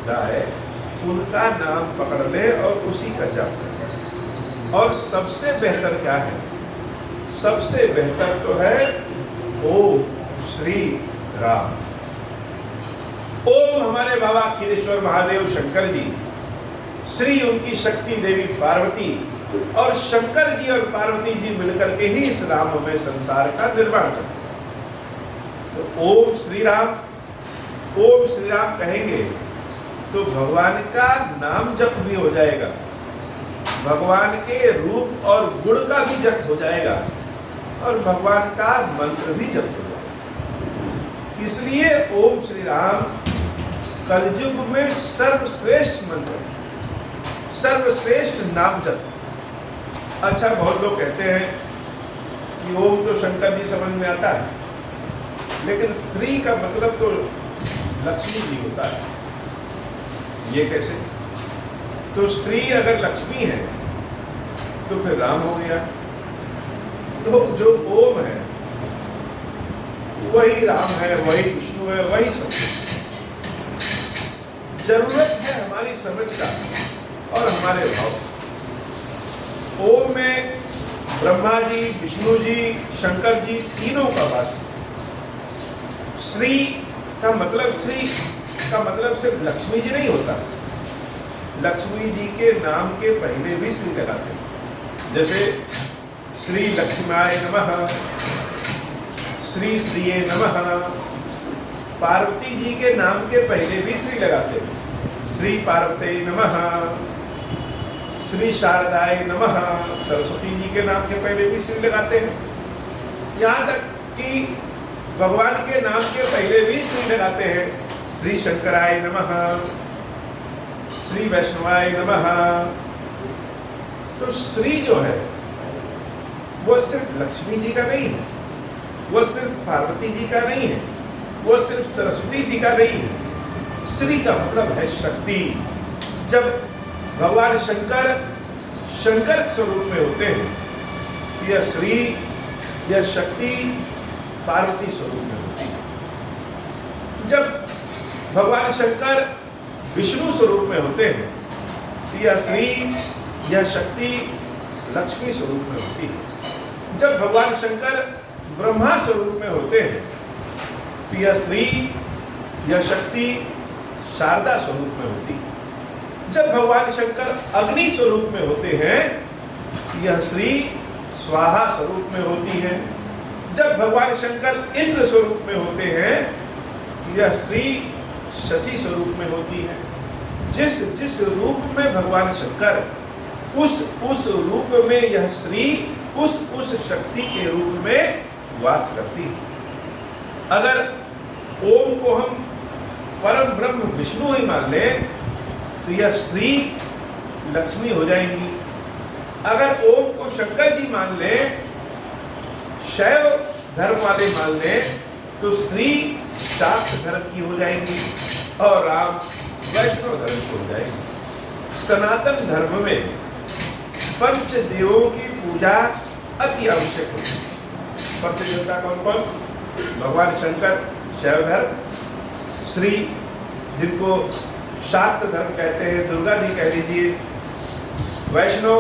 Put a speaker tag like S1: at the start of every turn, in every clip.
S1: खुदा है उनका नाम पकड़ ले और उसी का जाप कर। और सबसे बेहतर क्या है? सबसे बेहतर तो है ओम श्री राम। ओम हमारे बाबा खीरेश्वर महादेव शंकर जी, श्री उनकी शक्ति देवी पार्वती, और शंकर जी और पार्वती जी मिलकर के ही इस राममय संसार का निर्माण करते हैं। तो ओम श्री राम कहेंगे तो भगवान का नाम जप भी हो जाएगा, भगवान के रूप और गुण का भी जप हो जाएगा, और भगवान का मंत्र भी जप हो जाएगा। इसलिए ओम श्री राम कलयुग में सर्वश्रेष्ठ मंत्र, सर्वश्रेष्ठ नाम जप। अच्छा, बहुत लोग कहते हैं कि ओम तो शंकर जी समझ में आता है, लेकिन श्री का मतलब तो लक्ष्मी जी होता है। ये कैसे? तो श्री अगर लक्ष्मी है तो फिर राम हो गया। तो जो ओम है वही राम है, वही विष्णु है, वही सब। जरूरत है हमारी समझ का और हमारे भाव। ओम में ब्रह्मा जी, विष्णु जी, शंकर जी तीनों का वास है। श्री का मतलब सिर्फ लक्ष्मी जी नहीं होता। लक्ष्मी जी के नाम के पहले भी श्री लगाते हैं, जैसे श्री लक्ष्माय नमः, श्री श्रीये नमः। पार्वती जी के नाम के पहले भी श्री लगाते हैं, श्री पार्वते नमः, श्री शारदाय नमः। सरस्वती जी के नाम के पहले भी श्री लगाते हैं। यहाँ तक कि भगवान के नाम के पहले भी श्री लगाते हैं, श्री शंकराय नमः, श्री वैष्णवाय नमः। तो श्री जो है वो सिर्फ लक्ष्मी जी का नहीं है, वो सिर्फ पार्वती जी का नहीं है, वो सिर्फ सरस्वती जी का नहीं है। श्री का मतलब है शक्ति। जब भगवान शंकर स्वरूप में होते हैं, यह श्री, यह शक्ति पार्वती स्वरूप में होती है। जब भगवान शंकर विष्णु स्वरूप में होते हैं, यह श्री, यह शक्ति लक्ष्मी स्वरूप में होती है। जब भगवान शंकर ब्रह्मा स्वरूप में होते हैं, यह श्री, यह शक्ति शारदा स्वरूप में होती है। जब भगवान शंकर अग्नि स्वरूप में होते हैं, यह श्री स्वाहा स्वरूप में होती है। जब भगवान शंकर इंद्र स्वरूप में होते हैं, यह श्री शची स्वरूप में होती है। जिस रूप में भगवान शंकर, उस रूप में यह श्री उस शक्ति के रूप में वास करती है। अगर ओम को हम परम ब्रह्म विष्णु ही मान लें तो यह श्री लक्ष्मी हो जाएंगी। अगर ओम को शंकर जी मान लें, शैव धर्म वाले मान लें, तो श्री शाक्त धर्म की हो जाएंगी और राम वैष्णव धर्म की हो जाएंगी। सनातन धर्म में पंच देवों की पूजा अति आवश्यक होती है। पंच देवता कौन कौन? भगवान शंकर शैव धर्म, श्री जिनको शाक्त धर्म कहते हैं, दुर्गा जी कह लीजिए, वैष्णव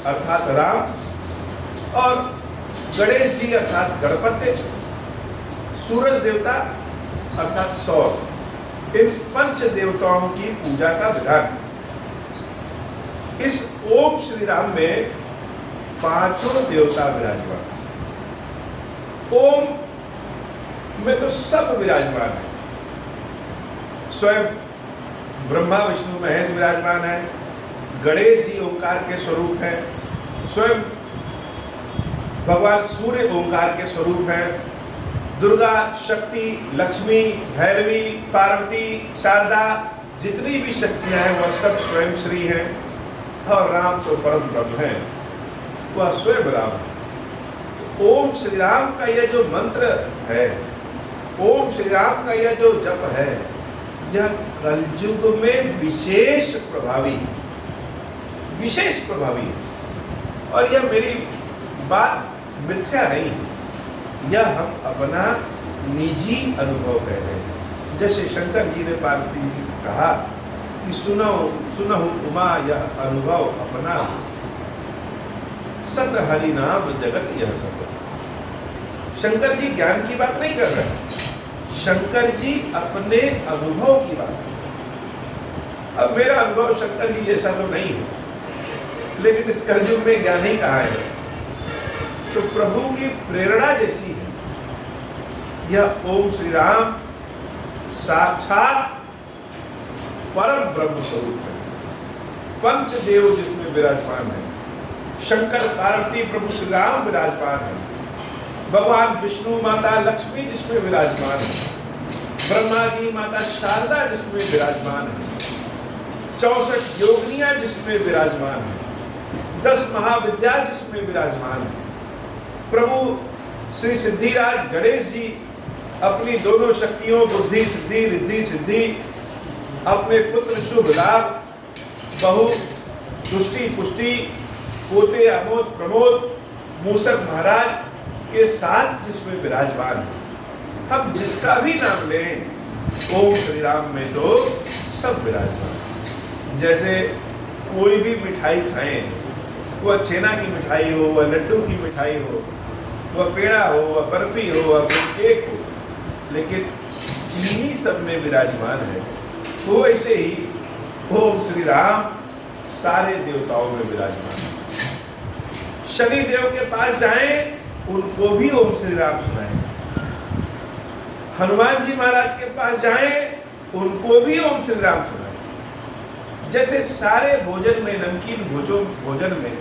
S1: अर्थात राम, और गणेश जी अर्थात गणपति, सूरज देवता अर्थात सौर। इन पंच देवताओं की पूजा का विधान। इस ओम श्री राम में पांचों देवता विराजमान। ओम में तो सब विराजमान है। स्वयं ब्रह्मा विष्णु महेश विराजमान है, गणेश जी ओंकार के स्वरूप है, स्वयं भगवान सूर्य ओंकार के स्वरूप है, दुर्गा, शक्ति, लक्ष्मी, भैरवी, पार्वती, शारदा, जितनी भी शक्तियां हैं वह सब स्वयं श्री हैं, और राम तो परम ब्रह्म है, वह स्वयं राम है। ओम श्री राम का यह जो मंत्र है, ओम श्री राम का यह जो जप है, यह कलयुग में विशेष प्रभावी है। और यह मेरी बात मिथ्या नहीं, यह हम अपना निजी अनुभव कह रहे हैं। जैसे शंकर जी ने पार्वती जी से कहा कि सुनहु उमा यह अनुभव अपना, सत हरि नाम जगत यह सब। शंकर जी ज्ञान की बात नहीं कर रहे, शंकर जी अपने अनुभव की बात कर रहे। अब मेरा अनुभव शंकर जी जैसा तो नहीं है, लेकिन इस कलयुग में ज्ञान ही कहाँ है, तो प्रभु की प्रेरणा जैसी है। यह ओम श्री राम साक्षात परम ब्रह्म स्वरूप है, पंचदेव जिसमें विराजमान है। शंकर पार्वती प्रभु श्री राम विराजमान है, भगवान विष्णु माता लक्ष्मी जिसमें विराजमान है, ब्रह्मा जी माता शारदा जिसमें विराजमान है, 64 योगिनियां जिसमें विराजमान है, 10 महाविद्या जिसमें विराजमान है। प्रभु श्री सिद्धिराज गणेश जी अपनी दोनों शक्तियों बुद्धि सिद्धि रिद्धि सिद्धि, अपने पुत्र शुभ लाभ, बहु तुष्टि पुष्टि, पोते अमोद प्रमोद, मूसक महाराज के साथ जिसमें विराजमान है। हम जिसका भी नाम लें ओम श्री राम में तो सब विराजमान। जैसे कोई भी मिठाई खाएं, वह छेना की मिठाई हो, वह लड्डू की मिठाई हो, वह पेड़ा हो, वह बर्फी हो, वह केक हो, लेकिन चीनी सब में विराजमान है। तो ऐसे ही ओम श्री राम सारे देवताओं में विराजमान है। शनि देव के पास जाएं, उनको भी ओम श्री राम सुनाएं। हनुमान जी महाराज के पास जाएं, उनको भी ओम श्री राम सुनाएं। जैसे सारे भोजन में, नमकीन भोजन में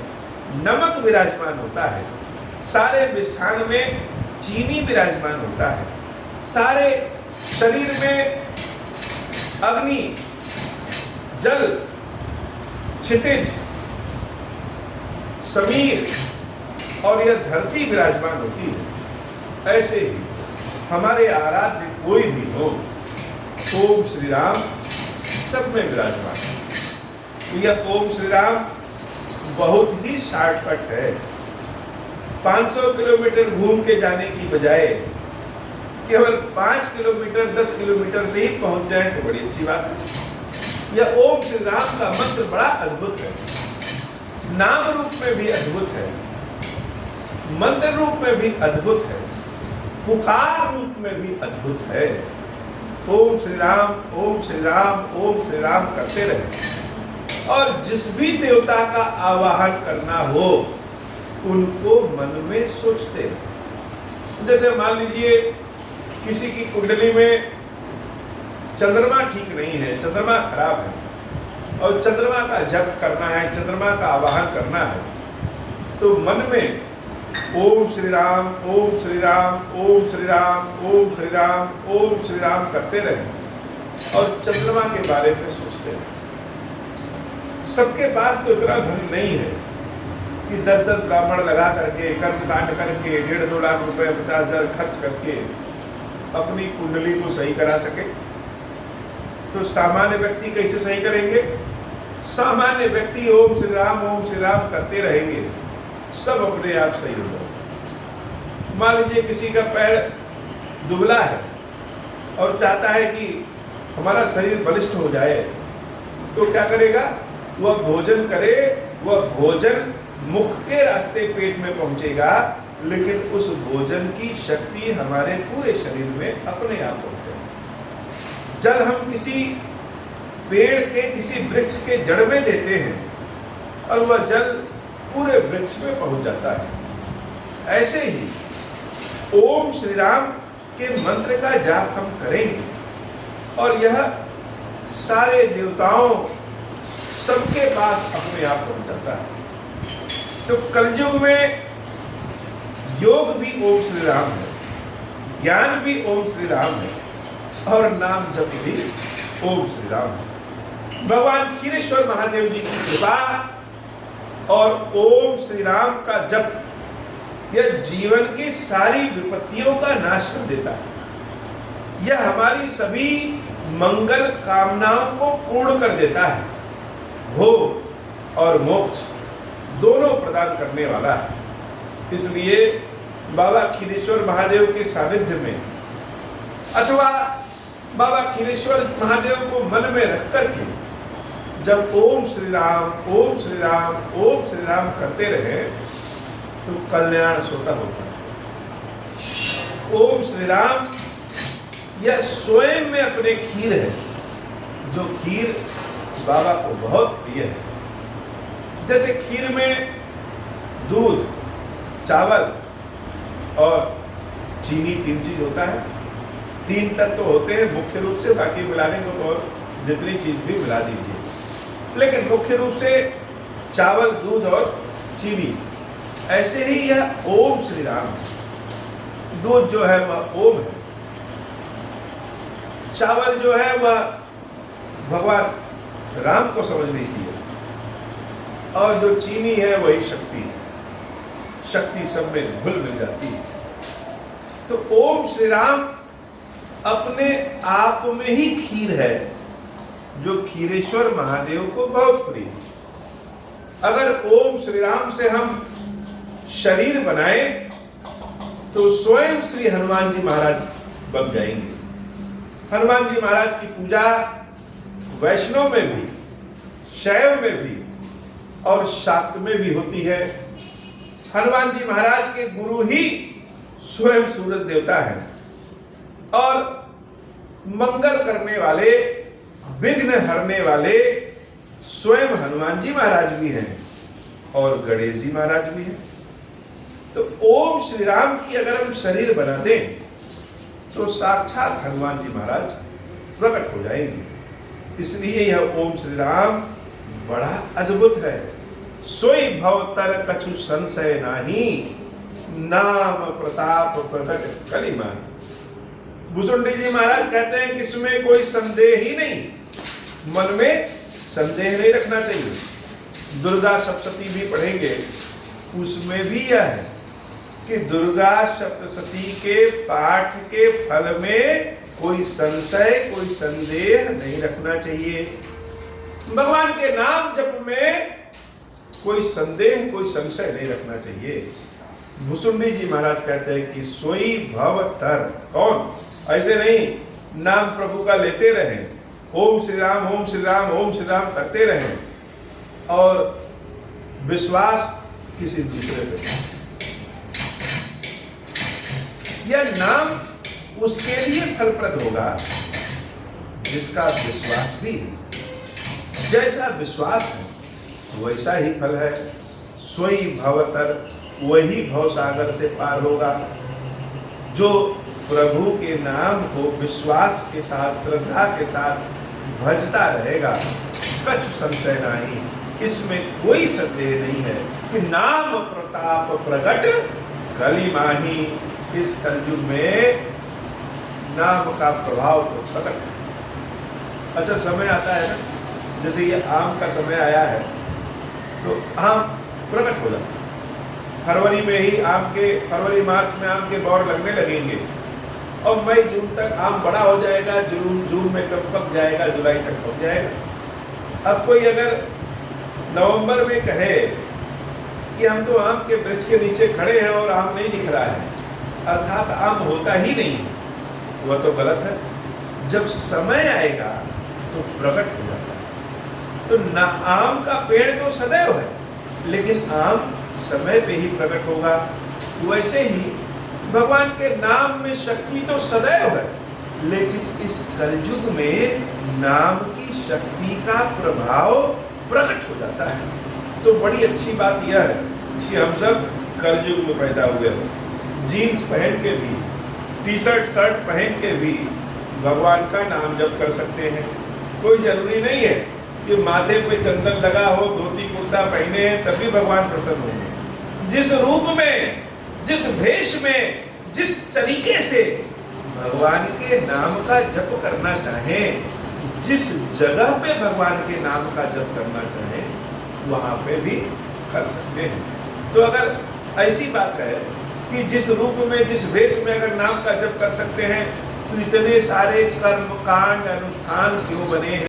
S1: नमक विराजमान होता है, सारे मिष्ठान में चीनी विराजमान होता है, सारे शरीर में अग्नि, जल, क्षितिज, समीर और यह धरती विराजमान होती है। ऐसे ही हमारे आराध्य कोई भी हो, ओम श्री राम सब में विराजमान है। तो यह ओम श्री राम बहुत ही शॉर्टकट है। 500 किलोमीटर घूम के जाने की बजाय केवल 5 किलोमीटर 10 किलोमीटर से ही पहुंच जाए तो बड़ी अच्छी बात है। यह ओम श्री राम का मंत्र बड़ा अद्भुत है, नाम रूप में भी अद्भुत है, मंत्र रूप में भी अद्भुत है, पुकार रूप में भी अद्भुत है। ओम श्री राम ओम श्री राम ओम श्री राम करते रहे, और जिस भी देवता का आवाहन करना हो उनको मन में सोचते रहे। जैसे मान लीजिए किसी की कुंडली में चंद्रमा ठीक नहीं है, चंद्रमा खराब है, और चंद्रमा का जप करना है, चंद्रमा का आवाहन करना है, तो मन में ओम श्री राम ओम श्री राम ओम श्री राम ओम श्री राम ओम श्री राम करते रहे और चंद्रमा के बारे में सोचते रहे। सबके पास तो इतना धन नहीं है कि 10-10 ब्राह्मण लगा करके, कर्म कांड करके, 1.5-2 लाख रुपए 50,000 खर्च करके अपनी कुंडली को सही करा सके। तो सामान्य व्यक्ति कैसे सही करेंगे? सामान्य व्यक्ति ओम श्री राम करते रहेंगे, सब अपने आप सही हो जाएगा। मान लीजिए किसी का पैर दुबला है और चाहता है कि हमारा शरीर बलिष्ठ हो जाए, तो क्या करेगा? वह भोजन करे, वह भोजन मुख के रास्ते पेट में पहुंचेगा, लेकिन उस भोजन की शक्ति हमारे पूरे शरीर में अपने आप होती है। जल हम किसी पेड़ के, किसी वृक्ष के जड़ में देते हैं और वह जल पूरे वृक्ष में पहुंच जाता है। ऐसे ही ओम श्री राम के मंत्र का जाप हम करेंगे और यह सारे देवताओं सबके पास अपने आप पहुंच जाता है। तो कलयुग में योग भी ओम श्री राम है, ज्ञान भी ओम श्री राम है और नाम जप भी ओम श्री राम है। भगवान क्षीरेश्वर महादेव जी की कृपा और ओम श्री राम का जप यह जीवन की सारी विपत्तियों का नाश कर देता है। यह हमारी सभी मंगल कामनाओं को पूर्ण कर देता है। भोग और मोक्ष दोनों प्रदान करने वाला है। इसलिए बाबा क्षीरेश्वर महादेव के सानिध्य में अथवा बाबा क्षीरेश्वर महादेव को मन में रख करके जब ओम श्री राम ओम श्री राम ओम श्री राम करते रहे तो कल्याण स्वतः होता है। ओम श्री राम यह स्वयं में अपने खीर है, जो खीर बाबा को बहुत प्रिय है। जैसे खीर में दूध, चावल और चीनी 3 चीज होता है। 3 तत्व होते हैं मुख्य रूप से, बाकी मिलाने को तो और जितनी चीज भी मिला दीजिए, लेकिन मुख्य रूप से चावल, दूध और चीनी। ऐसे ही यह ओम श्री राम, दूध जो है वह ओम है, चावल जो है वह भगवान राम को समझ लीजिए, और जो चीनी है वही शक्ति है। शक्ति सब में घुल मिल जाती है। तो ओम श्री राम अपने आप में ही खीर है, जो खीरेश्वर महादेव को बहुत प्रिय है। अगर ओम श्री राम से हम शरीर बनाए तो स्वयं श्री हनुमान जी महाराज बन जाएंगे। हनुमान जी महाराज की पूजा वैष्णव में भी, शैव में भी और शाक्त में भी होती है। हनुमान जी महाराज के गुरु ही स्वयं सूरज देवता हैं, और मंगल करने वाले, विघ्न हरने वाले स्वयं हनुमान जी महाराज भी हैं और गणेश जी महाराज भी हैं। तो ओम श्री राम की अगर हम शरीर बना दें तो साक्षात हनुमान जी महाराज प्रकट हो जाएंगे। इसलिए यह ओम श्री राम बड़ा अद्भुत है। सोई भव तर कछु संशय नाही, नाम प्रताप प्रकट कलिमान। भुसुंडी जी महाराज कहते हैं कि इसमें कोई संदेह ही नहीं, मन में संदेह नहीं रखना चाहिए। दुर्गा सप्तशती भी पढ़ेंगे, उसमें भी यह है कि दुर्गा सप्तशती के पाठ के फल में कोई संशय, कोई संदेह नहीं रखना चाहिए। भगवान के नाम जप में कोई संदेह, कोई संशय नहीं रखना चाहिए। भुसुंडी जी महाराज कहते हैं कि सोई भव तर, कौन? ऐसे नहीं नाम प्रभु का लेते रहें, ओम श्री राम ओम श्री राम ओम श्री राम करते रहें और विश्वास किसी दूसरे पे। यह नाम उसके लिए फलप्रद होगा जिसका विश्वास भी है। जैसा विश्वास है वैसा ही फल है। सोई भवतर, वही भवसागर से पार होगा। जो प्रभु के नाम को विश्वास के साथ, श्रद्धा के साथ भजता रहेगा, कछु संशय नहीं, इसमें कोई संदेह नहीं है कि नाम प्रताप प्रगट कली माही। इस कलयुग में नाम का प्रभाव तो प्रकट है। अच्छा, समय आता है ना, जैसे ये आम का समय आया है तो आम प्रकट हो जाता है। फरवरी में ही फरवरी मार्च में आम के बौर लगने लगेंगे और मई जून तक आम बड़ा हो जाएगा। जून में तब पक जाएगा, जुलाई तक पक जाएगा। अब कोई अगर नवंबर में कहे कि हम तो आम के वृक्ष के नीचे खड़े हैं और आम नहीं दिख रहा है, अर्थात आम होता ही नहीं, वह तो गलत है। जब समय आएगा तो प्रकट हो जाता है। तो ना आम का पेड़ तो सदैव है, लेकिन आम समय पे ही प्रकट होगा। वैसे ही भगवान के नाम में शक्ति तो सदैव है, लेकिन इस कलयुग में नाम की शक्ति का प्रभाव प्रकट हो जाता है। तो बड़ी अच्छी बात यह है कि हम सब कलयुग में पैदा हुए हैं। जीन्स पहन के भी, टी शर्ट पहन के भी भगवान का नाम जप कर सकते हैं। कोई जरूरी नहीं है कि माथे पे चंदन लगा हो, धोती कुर्ता पहने हैं तभी भगवान प्रसन्न होंगे। जिस रूप में, जिस भेष में, जिस तरीके से भगवान के नाम का जप करना चाहें, जिस जगह पे भगवान के नाम का जप करना चाहें, वहां पे भी कर सकते हैं। तो अगर ऐसी बात है कि जिस रूप में, जिस वेश में अगर नाम का जप कर सकते हैं, तो इतने सारे कर्म कांड अनुष्ठान क्यों बने हैं?